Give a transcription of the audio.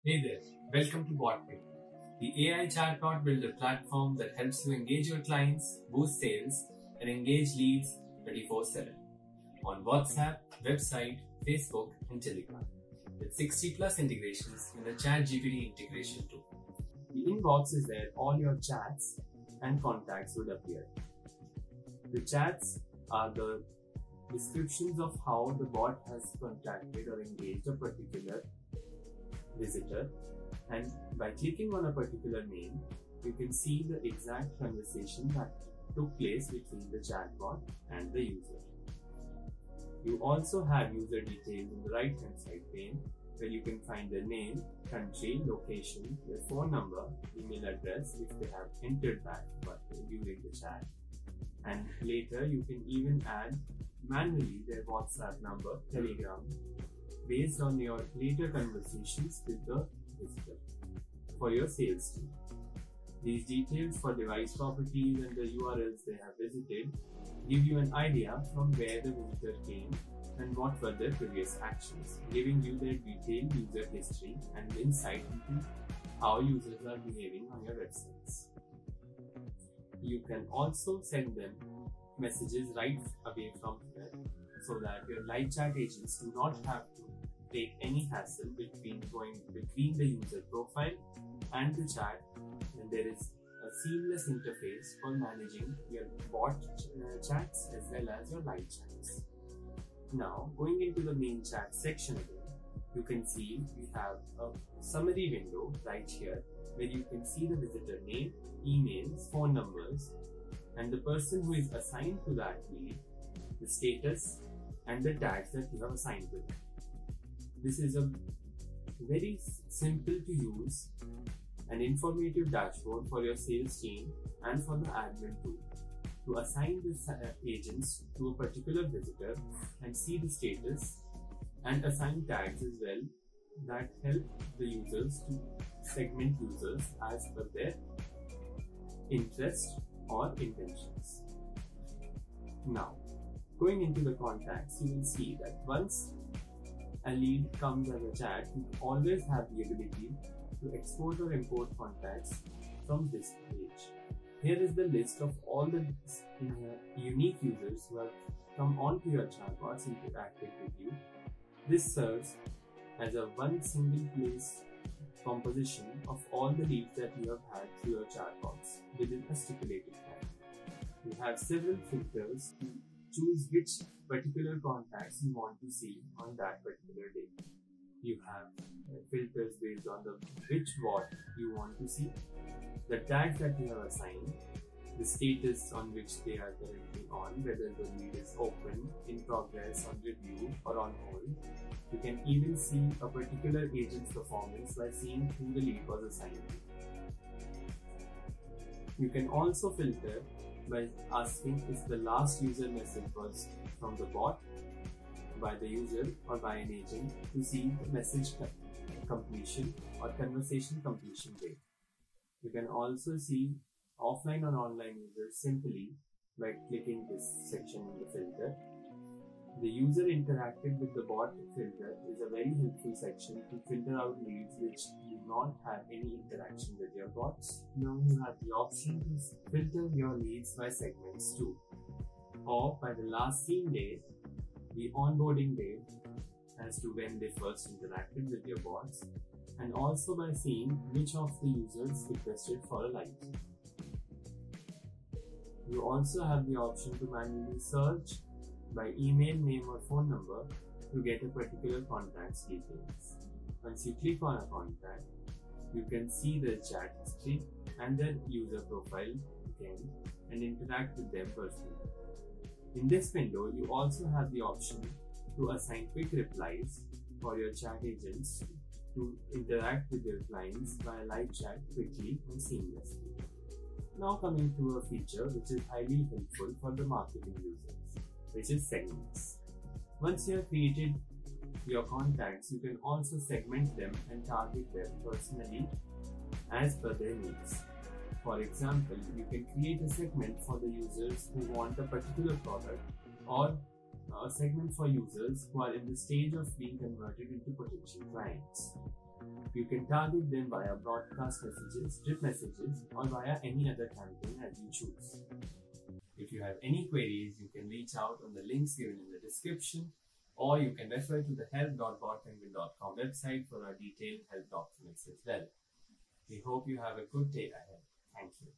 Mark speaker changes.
Speaker 1: Hey there, welcome to BotPenguin's, the AI chatbot builder platform that helps you engage your clients, boost sales, and engage leads 24/7 on WhatsApp, website, Facebook, and Telegram, with 60 plus integrations in the ChatGPT integration too. The inbox is where all your chats and contacts would appear. The chats are the descriptions of how the bot has contacted or engaged a particular visitor, and by clicking on a particular name, you can see the exact conversation that took place between the chatbot and the user. You also have user details in the right hand side pane where you can find their name, country, location, their phone number, email address if they have entered that during the chat, and later you can even add manually their WhatsApp number, Telegram, based on your later conversations with the visitor for your sales team. These details for device properties and the URLs they have visited give you an idea from where the visitor came and what were their previous actions, giving you their detailed user history and insight into how users are behaving on your websites. You can also send them messages right away from here so that your live chat agents do not have to take any hassle between the user profile and the chat, and there is a seamless interface for managing your bot chats as well as your live chats. Now, going into the main chat section again, you can see we have a summary window right here where you can see the visitor name, emails, phone numbers, and the person who is assigned to that lead, the status, and the tags that you have assigned to them. This is a very simple to use and informative dashboard for your sales team and for the admin too, to assign the agents to a particular visitor and see the status and assign tags as well that help the users to segment users as per their interest or intentions. Now, going into the contacts, you will see that once a lead comes as a chat, you always have the ability to export or import contacts from this page. Here is the list of all the unique users who have come onto your chatbots and interacted with you. This serves as a one single place composition of all the leads that you have had through your chatbots within a stipulated time. You have several filters to choose which particular contacts you want to see on that particular day. You have filters based on which bot you want to see, the tags that you have assigned, the status on which they are currently on, whether the lead is open, in progress, on review, or on hold. You can even see a particular agent's performance by seeing who the lead was assigned to. You can also filter by asking if the last user message was from the bot, by the user, or by an agent to see the message completion or conversation completion date. You can also see offline or online users simply by clicking this section in the filter. The user interacted with the bot filter is a very helpful section to filter out leads which do not have any interaction with your bots. Now you have the option to filter your leads by segments too, or by the last seen date, the onboarding date as to when they first interacted with your bots, and also by seeing which of the users requested for a live chat. You also have the option to manually search by email, name, or phone number to get a particular contact's details. Once you click on a contact, you can see their chat history and their user profile again and interact with them personally. In this window, you also have the option to assign quick replies for your chat agents to interact with your clients via live chat quickly and seamlessly. Now coming to a feature which is highly helpful for the marketing users, which is segments. Once you have created your contacts, you can also segment them and target them personally as per their needs. For example, you can create a segment for the users who want a particular product, or a segment for users who are in the stage of being converted into potential clients. You can target them via broadcast messages, drip messages, or via any other campaign as you choose. If you have any queries, you can reach out on the links given in the description, or you can refer to the help.botpenguin.com website for our detailed help documents as well. We hope you have a good day ahead. Thank you.